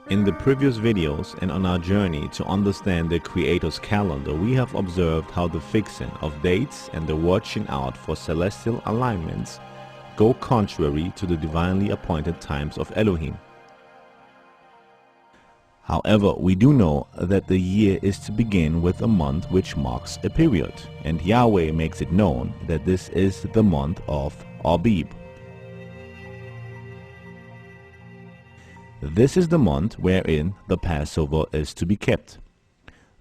In the previous videos and on our journey to understand the Creator's calendar, we have observed how the fixing of dates and the watching out for celestial alignments go contrary to the divinely appointed times of Elohim. However, we do know that the year is to begin with a month which marks a period, and Yahweh makes it known that this is the month of Abib. This is the month wherein the Passover is to be kept.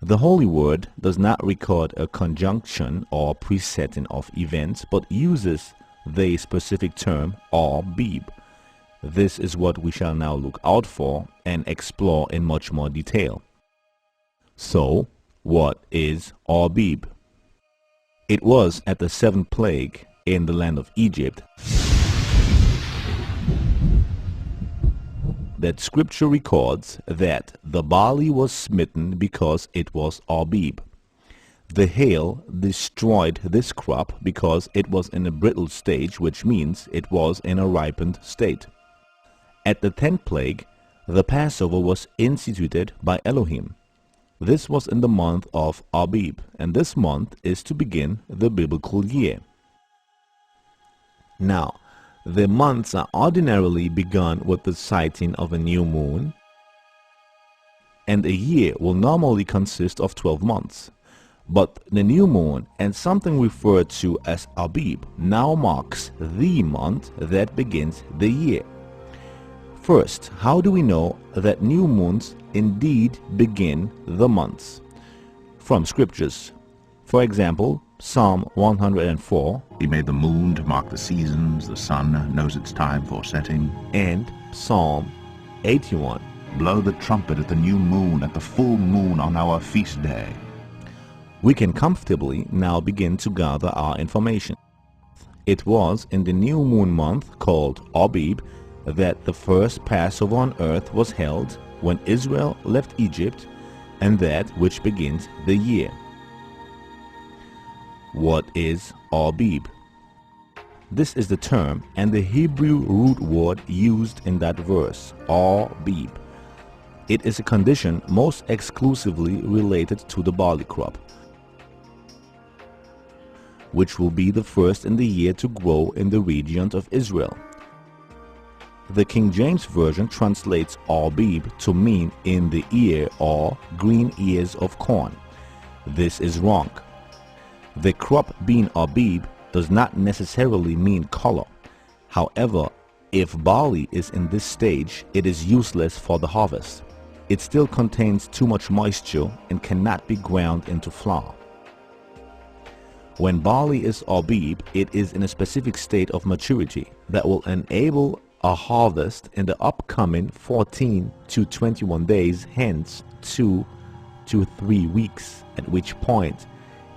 The Holy Word does not record a conjunction or presetting of events, but uses the specific term Abib. This is what we shall now look out for and explore in much more detail. So, what is Abib? It was at the seventh plague in the land of Egypt that scripture records that the barley was smitten because it was Abib. The hail destroyed this crop because it was in a brittle stage, which means it was in a ripened state. At the 10th plague, the Passover was instituted by Elohim. This was in the month of Abib, and this month is to begin the biblical year. Now, the months are ordinarily begun with the sighting of a new moon, and a year will normally consist of 12 months. But the new moon and something referred to as Abib now marks the month that begins the year. First, how do we know that new moons indeed begin the months? From scriptures. For example, Psalm 104, He made the moon to mark the seasons, the sun knows its time for setting. and Psalm 81. Blow the trumpet at the new moon, at the full moon on our feast day. We can comfortably now begin to gather our information. It was in the new moon month called Abib that the first Passover on earth was held when Israel left Egypt, and that which begins the year. What is Abib? This is the term and the Hebrew root word used in that verse, Abib. It is a condition most exclusively related to the barley crop, which will be the first in the year to grow in the region of Israel. The King James Version translates Abib to mean in the ear or green ears of corn. This is wrong. The crop being Abib does not necessarily mean color. However, if barley is in this stage, it is useless for the harvest. It still contains too much moisture and cannot be ground into flour. When barley is Abib, it is in a specific state of maturity that will enable a harvest in the upcoming 14 to 21 days, hence 2 to 3 weeks, at which point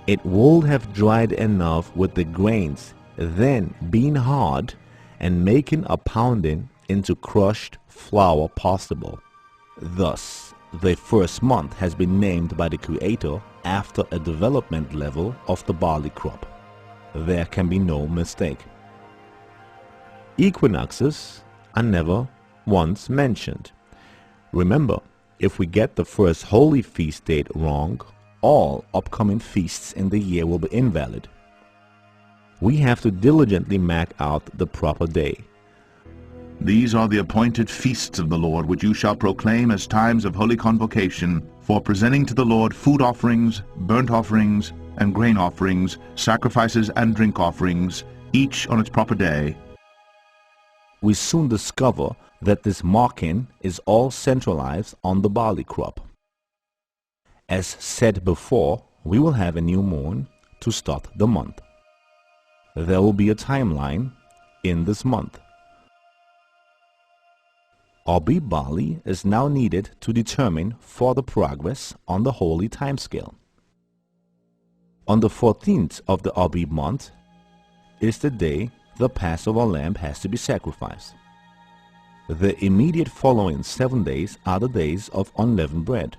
it will have dried enough with the grains, then being hard and making a pounding into crushed flour possible. Thus, the first month has been named by the Creator after a development level of the barley crop. There can be no mistake. Equinoxes are never once mentioned. Remember, if we get the first holy feast date wrong, all upcoming feasts in the year will be invalid. We have to diligently mark out the proper day. These are the appointed feasts of the Lord, which you shall proclaim as times of holy convocation, for presenting to the Lord food offerings, burnt offerings, and grain offerings, sacrifices and drink offerings, each on its proper day. We soon discover that this marking is all centralized on the barley crop. As said before, we will have a new moon to start the month. There will be a timeline in this month. Abib barley is now needed to determine further progress on the holy timescale. On the 14th of the Abib month is the day the Passover lamb has to be sacrificed. The immediate following 7 days are the days of unleavened bread.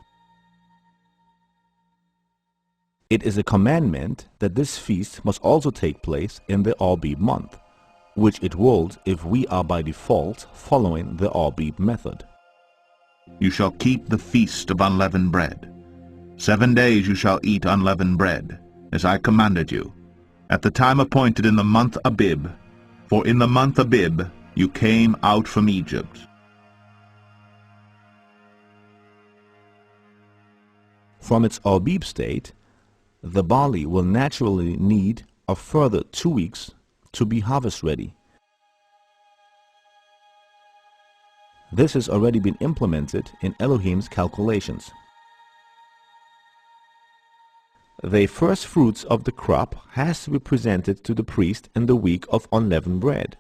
It is a commandment that this feast must also take place in the Abib month, which it will if we are by default following the Abib method. You shall keep the feast of unleavened bread. 7 days you shall eat unleavened bread, as I commanded you, at the time appointed in the month Abib, for in the month Abib you came out from Egypt. From its Abib state, the barley will naturally need a further 2 weeks to be harvest ready. This has already been implemented in Elohim's calculations. The first fruits of the crop has to be presented to the priest in the week of unleavened bread,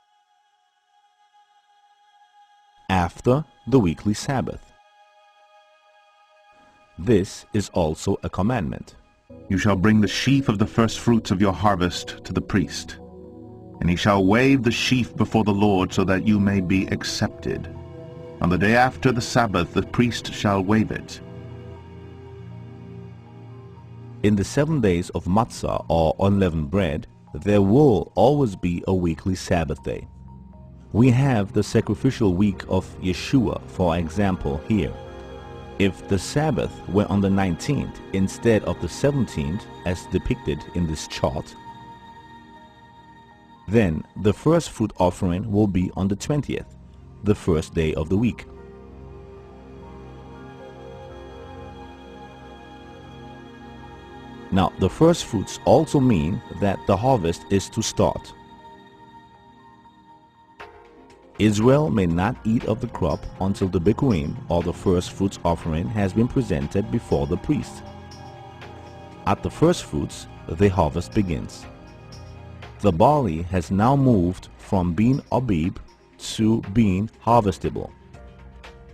after the weekly Sabbath. This is also a commandment. You shall bring the sheaf of the first fruits of your harvest to the priest, and he shall wave the sheaf before the Lord so that you may be accepted. On the day after the Sabbath the priest shall wave it. In the 7 days of matzah or unleavened bread, there will always be a weekly Sabbath day. We have the sacrificial week of Yeshua, for example, here. If the Sabbath were on the 19th instead of the 17th as depicted in this chart, then the first fruit offering will be on the 20th, the first day of the week. Now, the first fruits also mean that the harvest is to start. Israel may not eat of the crop until the Bikurim or the first fruits offering has been presented before the priest. At the first fruits, the harvest begins. The barley has now moved from being Abib to being harvestable.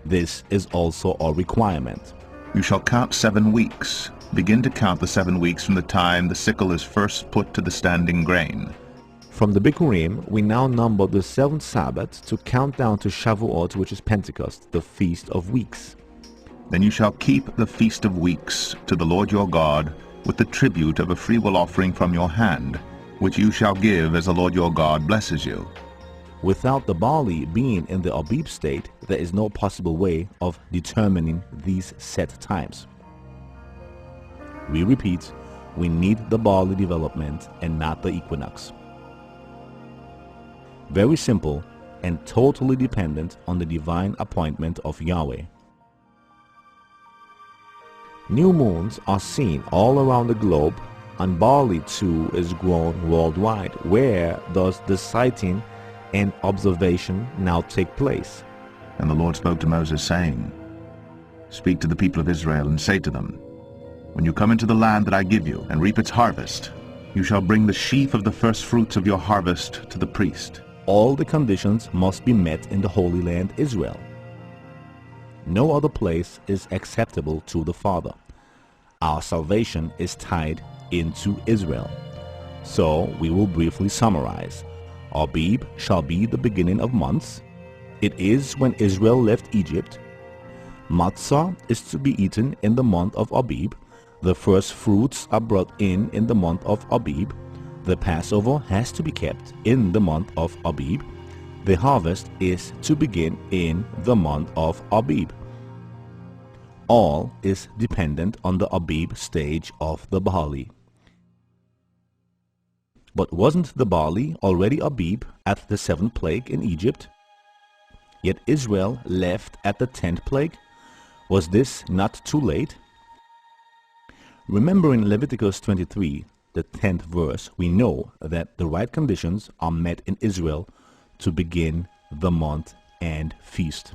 This is also a requirement. You shall count 7 weeks. Begin to count the 7 weeks from the time the sickle is first put to the standing grain. From the Bikurim, we now number the 7th Sabbath to count down to Shavuot, which is Pentecost, the Feast of Weeks. Then you shall keep the Feast of Weeks to the Lord your God with the tribute of a freewill offering from your hand, which you shall give as the Lord your God blesses you. Without the barley being in the Abib state, there is no possible way of determining these set times. We repeat, we need the barley development and not the equinox. Very simple and totally dependent on the divine appointment of Yahweh. New moons are seen all around the globe, and barley too is grown worldwide. Where does the sighting and observation now take place? And the Lord spoke to Moses, saying, Speak to the people of Israel, and say to them, When you come into the land that I give you, and reap its harvest, you shall bring the sheaf of the first fruits of your harvest to the priest. All the conditions must be met in the Holy Land Israel. No other place is acceptable to the Father. Our salvation is tied into Israel. So we will briefly summarize. Abib shall be the beginning of months. It is when Israel left Egypt. Matzah is to be eaten in the month of Abib. The first fruits are brought in the month of Abib. The Passover has to be kept in the month of Abib. The harvest is to begin in the month of Abib. All is dependent on the Abib stage of the barley. But wasn't the barley already Abib at the 7th plague in Egypt? Yet Israel left at the 10th plague. Was this not too late? Remember in Leviticus 23, the 10th verse, we know that the right conditions are met in Israel to begin the month and feast.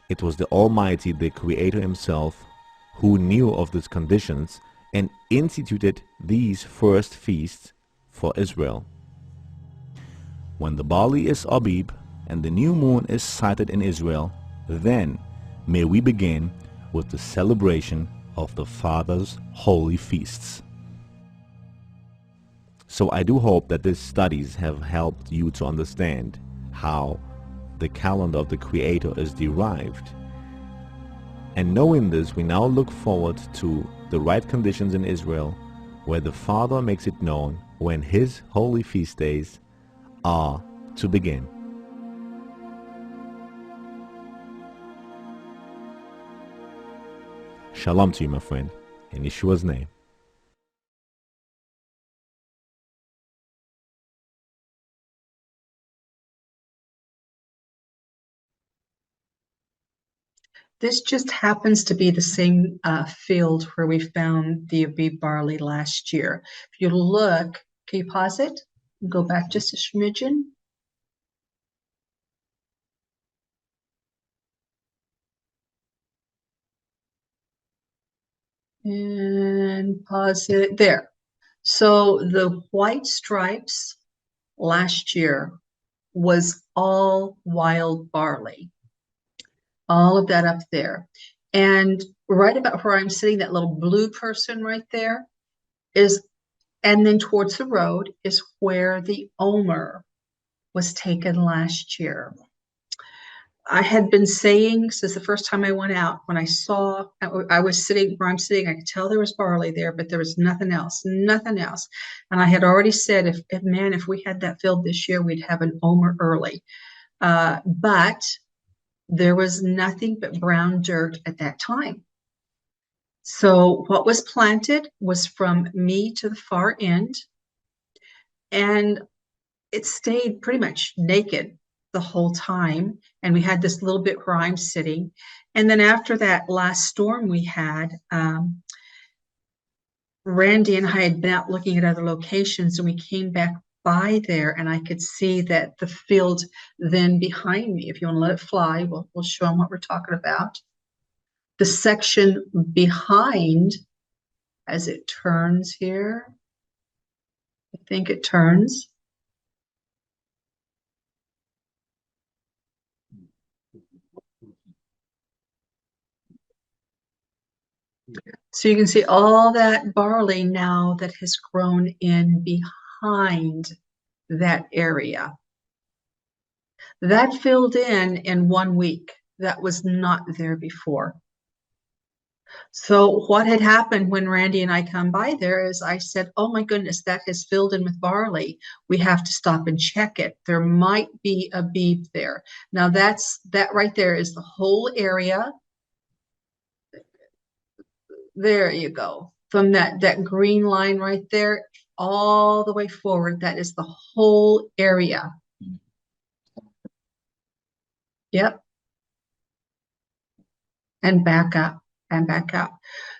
It was the Almighty, the Creator Himself, who knew of these conditions and instituted these first feasts for Israel. When the barley is Abib and the new moon is sighted in Israel, then may we begin with the celebration of the Father's holy feasts. So I do hope that these studies have helped you to understand how the calendar of the Creator is derived. And knowing this, we now look forward to the right conditions in Israel, where the Father makes it known when His holy feast days are to begin. Shalom to you, my friend, in Yeshua's name. This just happens to be the same field where we found the Abib barley last year. If you look, can you pause it? Go back just a smidgen. And pause it there. So the white stripes last year was all wild barley, all of that up there. And right about where I'm sitting, that little blue person right there is, and then towards the road is where the Omer was taken last year. I had been saying since the first time I went out, when I saw, I was sitting where I'm sitting, I could tell there was barley there, but there was nothing else, nothing else. And I had already said, if we had that field this year, we'd have an Omer early. But there was nothing but brown dirt at that time. So what was planted was from me to the far end, and it stayed pretty much naked the whole time. And we had this little bit where I'm sitting. And then after that last storm we had, Randy and I had been out looking at other locations, and we came back by there, and I could see that the field then behind me, if you want to let it fly, we'll show them what we're talking about. The section behind, as it turns here, I think it turns. So you can see all that barley now that has grown in behind that area. That filled in 1 week. That was not there before. So what had happened when Randy and I come by there is I said, oh my goodness, that has filled in with barley. We have to stop and check it. There might be a Abib there. Now that right there is the whole area. There you go. From that green line right there, all the way forward, that is the whole area. Yep. And back up and back up.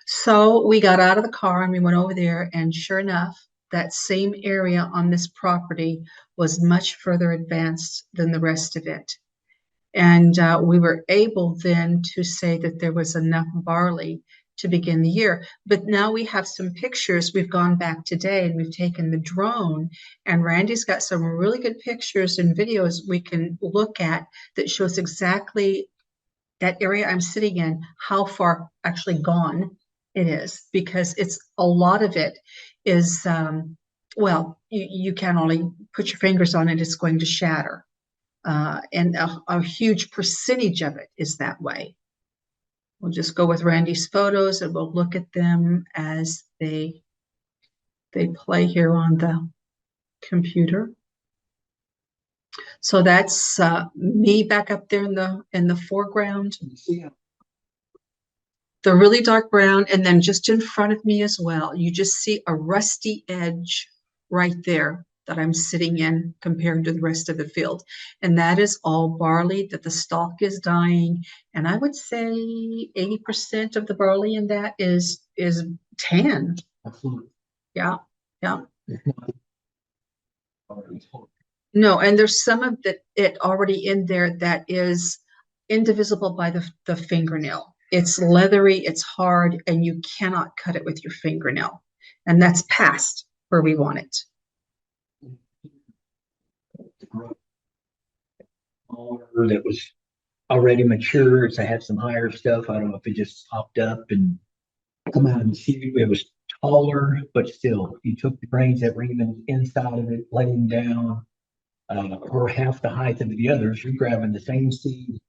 So we got out of the car and we went over there, and sure enough, that same area on this property was much further advanced than the rest of it. And we were able then to say that there was enough barley to begin the year. But now we have some pictures. We've gone back today and we've taken the drone, and Randy's got some really good pictures and videos we can look at that shows exactly that area I'm sitting in, how far actually gone it is, because it's a lot of it is, well, you can only put your fingers on it, it's going to shatter. And a huge percentage of it is that way. We'll just go with Randy's photos and we'll look at them as they play here on the computer. So that's me back up there in the foreground. The really dark brown, and then just in front of me as well, you just see a rusty edge right there that I'm sitting in compared to the rest of the field. And that is all barley that the stalk is dying. And I would say 80% of the barley in that is tan. Absolutely. Yeah, yeah. No, and there's some of it already in there that is indivisible by the fingernail. It's leathery, it's hard, and you cannot cut it with your fingernail. And that's past where we want it. That was already mature. So I had some higher stuff. I don't know if it just popped up and come out and see it. It was taller, but still, you took the grains that were even inside of it, laying down, or half the height of the others. You're grabbing the same seed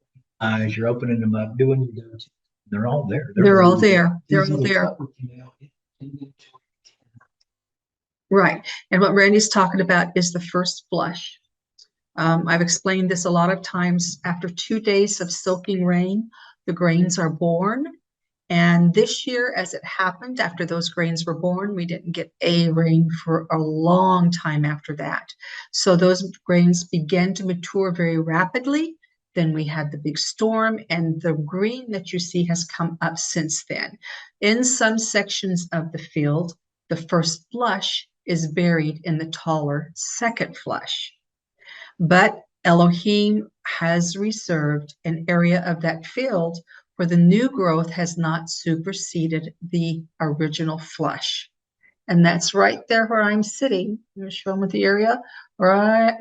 as you're opening them up, doing your dirty. They're all there. They're all there. They're all there. Right. And what Randy's talking about is the first flush. I've explained this a lot of times. After 2 days of soaking rain, the grains are born, And this year, as it happened, after those grains were born, we didn't get a rain for a long time after that. So those grains began to mature very rapidly. Then we had the big storm, and the green that you see has come up since then. In some sections of the field, the first flush is buried in the taller second flush. But Elohim has reserved an area of that field where the new growth has not superseded the original flush. And that's right there where I'm sitting. I'm going to show them with the area right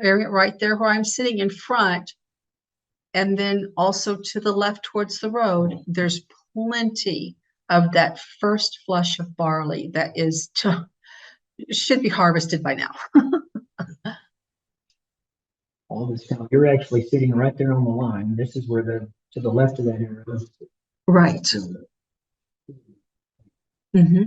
there where I'm sitting in front. And then also to the left towards the road, there's plenty of that first flush of barley that should be harvested by now. All this time, you're actually sitting right there on the line. This is where to the left of that area. Right. Mm-hmm.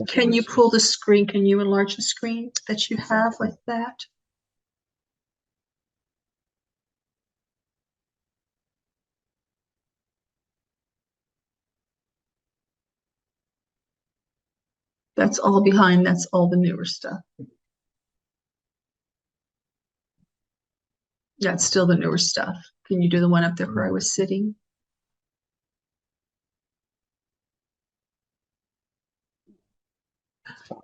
Can you pull the screen? Can you enlarge the screen that you have with that? That's all behind. That's all the newer stuff. That's still the newer stuff. Can you do the one up there where I was sitting?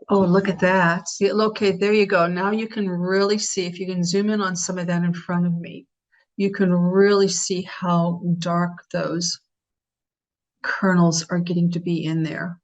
Oh, look at that. See, okay, there you go. Now you can really see, if you can zoom in on some of that in front of me, you can really see how dark those kernels are getting to be in there.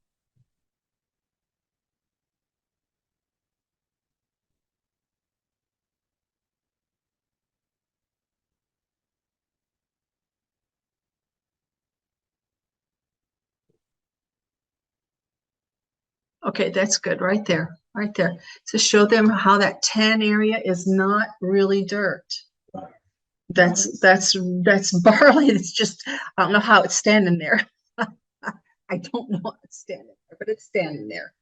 Okay, that's good right there, right there. To show them how that tan area is not really dirt. That's barley. It's just, I don't know how it's standing there. I don't know how it's standing there, but it's standing there.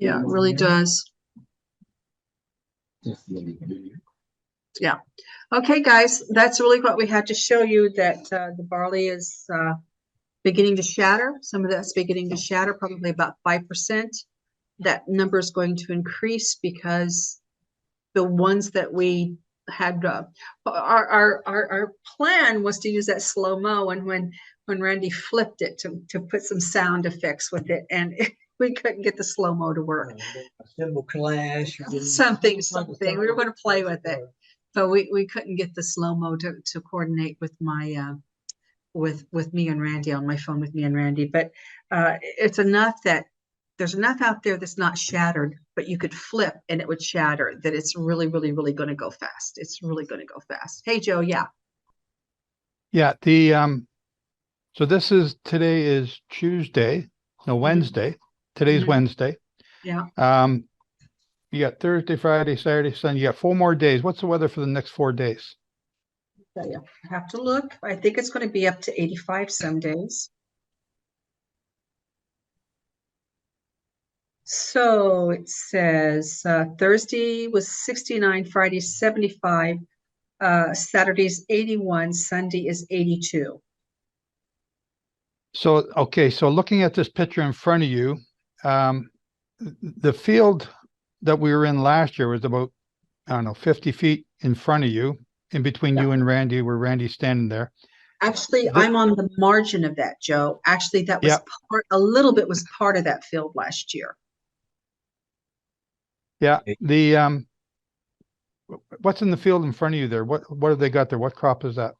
Yeah, it really does. Yeah. Okay, guys, that's really what we had to show you, that the barley is beginning to shatter. Some of that's beginning to shatter, probably about 5%. That number is going to increase because the ones that we had, our plan was to use that slow-mo, and when Randy flipped it to put some sound effects with it, and we couldn't get the slow-mo to work. A cymbal clash. Something. We were going to play with it, but we couldn't get the slow-mo to coordinate with my with me and Randy on my phone with me and Randy. But it's enough that there's enough out there that's not shattered, but you could flip and it would shatter, that it's really, really, really going to go fast. It's really going to go fast. Hey, Joe. Yeah. Yeah. So today is Tuesday, no, Wednesday. Today's Wednesday. Yeah. You got Thursday, Friday, Saturday, Sunday. You got 4 more days. What's the weather for the next 4 days? I have to look. I think it's going to be up to 85 some days. So it says Thursday was 69, Friday 75, Saturday's 81, Sunday is 82. So, okay, so looking at this picture in front of you, the field that we were in last year was about, I don't know, 50 feet in front of you, in between Yeah. you and Randy, where Randy's standing there. Actually, I'm on the margin of that, Joe. Actually, that was a little bit was part of that field last year. Yeah. What's in the field in front of you there? What have they got there? What crop is that?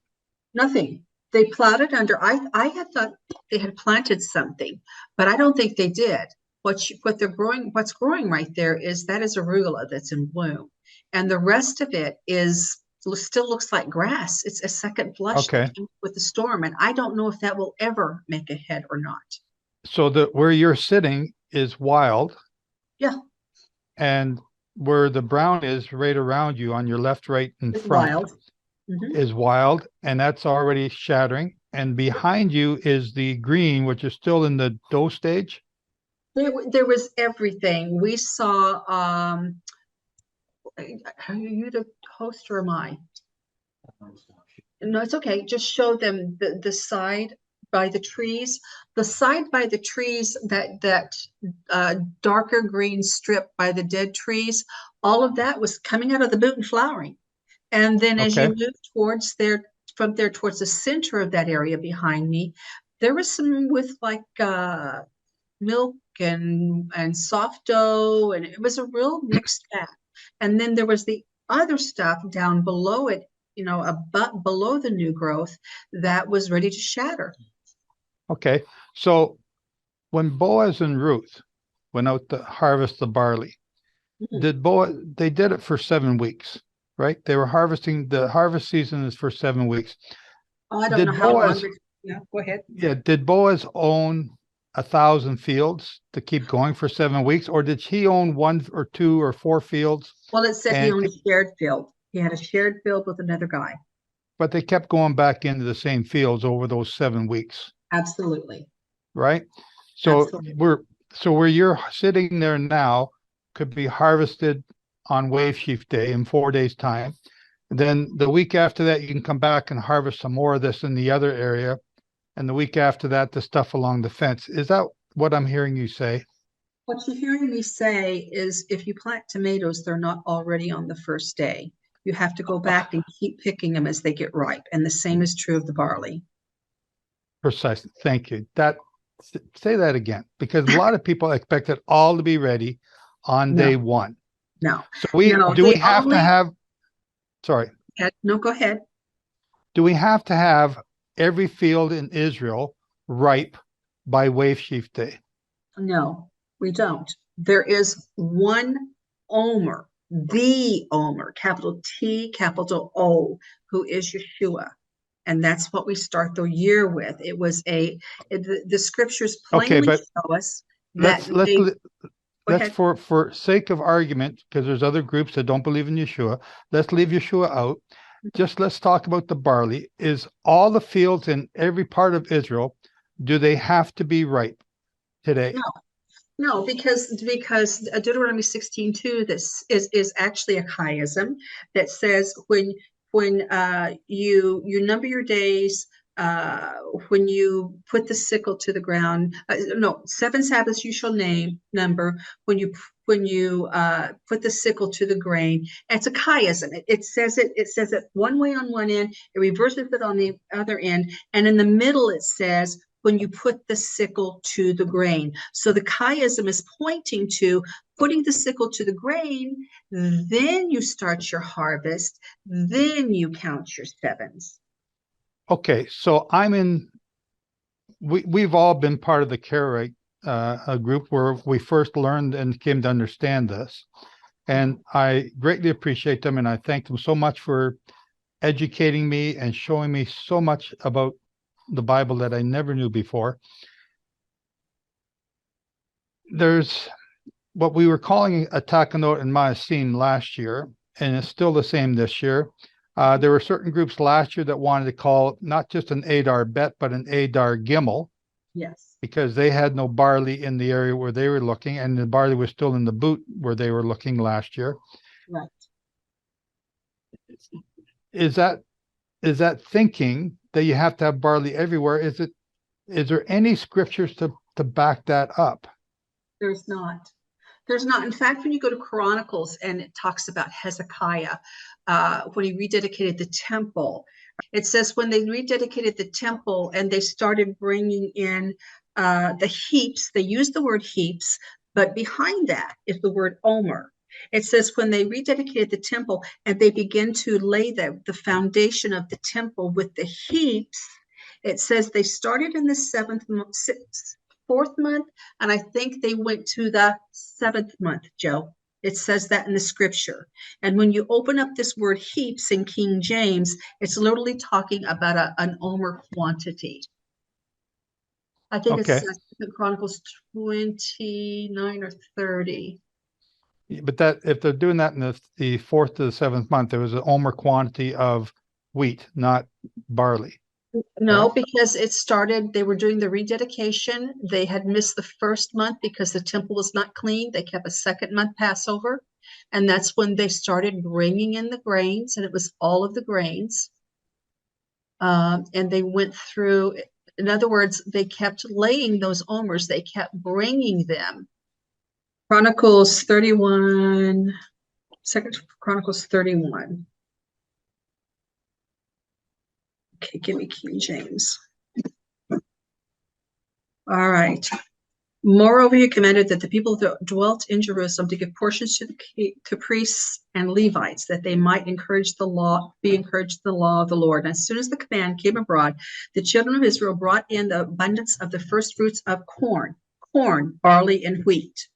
Nothing. They plowed it under. I had thought they had planted something, but I don't think they did. What they're growing, what's growing right there is arugula that's in bloom, and the rest of it still looks like grass. It's a second flush Okay. with the storm, and I don't know if that will ever make a head or not. So where you're sitting is wild. Yeah. And where the brown is right around you on your left, right, and It's front wild. Mm-hmm. is wild, and that's already shattering. And behind you is the green, which is still in the dough stage. There was everything. We saw, are you the host or am I? No, it's okay. Just show them the side by the trees. The side by the trees, that darker green strip by the dead trees, all of that was coming out of the boot and flowering. And then as you move from there towards the center of that area behind me, there was some with like milk and soft dough, and it was a real mixed bag. And then there was the other stuff down below it, below the new growth that was ready to shatter. Okay. So when Boaz and Ruth went out to harvest the barley, they did it for 7 weeks, right? They were harvesting. The harvest season is for 7 weeks. Oh, I don't know how long. Yeah, go ahead. Yeah. Did Boaz own 1,000 fields to keep going for 7 weeks, or did he own 1 or 2 or 4 fields? Well, it said he owned a shared field. He had a shared field with another guy. But they kept going back into the same fields over those 7 weeks. Absolutely. Right. So Absolutely. where you're sitting there now could be harvested on Wave Sheaf Day in 4 days' time. Then the week after that, you can come back and harvest some more of this in the other area. And the week after that, the stuff along the fence. Is that what I'm hearing you say? What you're hearing me say is if you plant tomatoes, they're not already on the first day. You have to go back and keep picking them as they get ripe. And the same is true of the barley. Precisely. Thank you. Say that again, because a lot of people expect it all to be ready on day one. No. So we have to have, sorry. No, go ahead. Do we have to have every field in Israel ripe by Wave Sheaf Day? No, we don't. There is one Omer, the Omer, capital T, capital O, who is Yeshua. And that's what we start the year with. It was the scriptures plainly show us that. Let's for sake of argument, because there's other groups that don't believe in Yeshua, let's leave Yeshua out. Just let's talk about the barley. Is all the fields in every part of Israel, do they have to be ripe today? No, because Deuteronomy 16:2, this is actually a chiasm that says when you number your days, when you put the sickle to the ground, 7 Sabbaths you shall number when you put the sickle to the grain. It's a chiasm. It says it one way on one end, it reverses it on the other end, and in the middle it says when you put the sickle to the grain. So the chiasm is pointing to putting the sickle to the grain, then you start your harvest, then you count your sevens. Okay, so we've all been part of the Karaite group where we first learned and came to understand this. And I greatly appreciate them, and I thank them so much for educating me and showing me so much about the Bible that I never knew before. There's what we were calling a takanot and ma'asim last year, and it's still the same this year. There were certain groups last year that wanted to call not just an Adar Bet, but an Adar Gimel. Yes. Because they had no barley in the area where they were looking, and the barley was still in the boot where they were looking last year. Right. Is that thinking that you have to have barley everywhere? Is it is there any scriptures to back that up? There's not. There's not. In fact, when you go to Chronicles and it talks about Hezekiah, when he rededicated the temple, it says when they rededicated the temple and they started bringing in the heaps, they used the word heaps, but behind that is the word omer. It says when they rededicated the temple and they began to lay the foundation of the temple with the heaps, it says they started in the fourth month, and I think they went to the seventh month, Joe. It says that in the scripture. And when you open up this word heaps in King James, it's literally talking about an omer quantity. I think Okay. it's Chronicles 29 or 30. But that if they're doing that in the 4th to the 7th month, there was an omer quantity of wheat, not barley. No, because it started, they were doing the rededication. They had missed the first month because the temple was not clean. They kept a second month Passover. And that's when they started bringing in the grains, and it was all of the grains. And they went through, in other words, they kept laying those omers. They kept bringing them. Chronicles 31, 2 Chronicles 31. Okay, give me King James. All right. Moreover, he commanded that the people that dwelt in Jerusalem to give portions to priests and Levites, that they might be encouraged the law of the Lord. And as soon as the command came abroad, the children of Israel brought in the abundance of the first fruits of corn, barley, and wheat.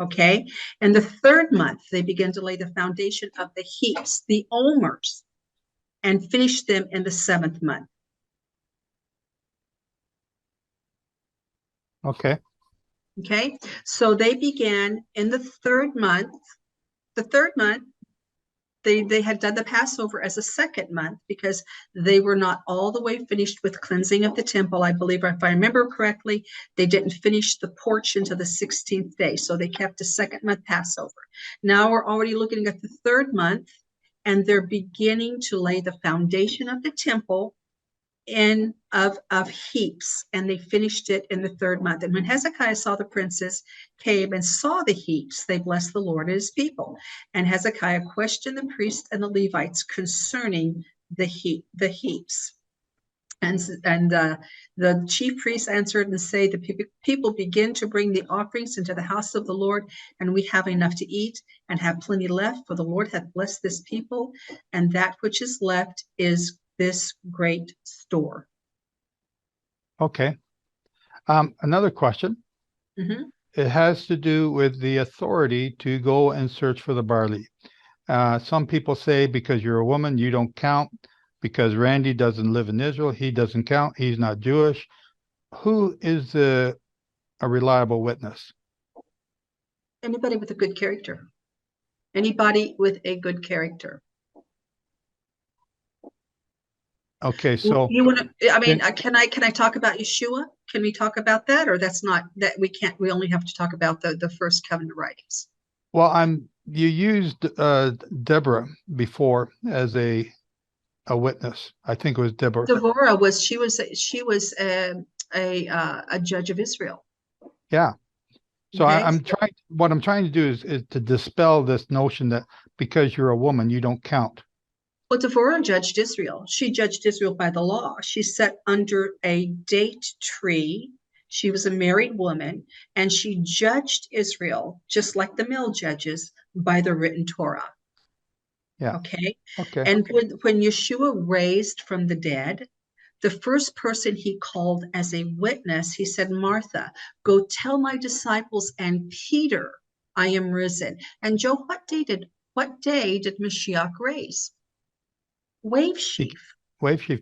Okay. And the third month, they began to lay the foundation of the heaps, the omers, and finished them in the seventh month. Okay. Okay, so they began in the third month. The third month, they had done the Passover as a second month because they were not all the way finished with cleansing of the temple. I believe, if I remember correctly, they didn't finish the porch until the 16th day. So they kept a second month Passover. Now we're already looking at the third month, and they're beginning to lay the foundation of the temple of heaps, and they finished it in the third month. And when Hezekiah saw the princes came and saw the heaps, they blessed the Lord and his people. And Hezekiah questioned the priests and the Levites concerning the heaps. And the chief priests answered and say, the people begin to bring the offerings into the house of the Lord, and we have enough to eat and have plenty left, for the Lord hath blessed this people, and that which is left is this great store. Okay. Another question. Mm-hmm. It has to do with the authority to go and search for the barley. Some people say because you're a woman, you don't count. Because Randy doesn't live in Israel, he doesn't count. He's not Jewish. Who is a reliable witness? Anybody with a good character. Anybody with a good character. Okay, so you want to? I mean, can I talk about Yeshua? Can we talk about that, or that's not that we can't? We only have to talk about the first covenant writings. Well, you used Deborah before as a witness. I think it was Deborah. Deborah was a judge of Israel. Yeah. So Okay. What I'm trying to do is to dispel this notion that because you're a woman, you don't count. Well, Deborah judged Israel. She judged Israel by the law. She sat under a date tree. She was a married woman, and she judged Israel just like the male judges by the written Torah. Yeah. Okay. Okay. And when Yeshua raised from the dead, the first person he called as a witness, he said, Martha, go tell my disciples and Peter, I am risen. And Joe, what day did Mashiach raise? Wave sheaf. Wave sheaf.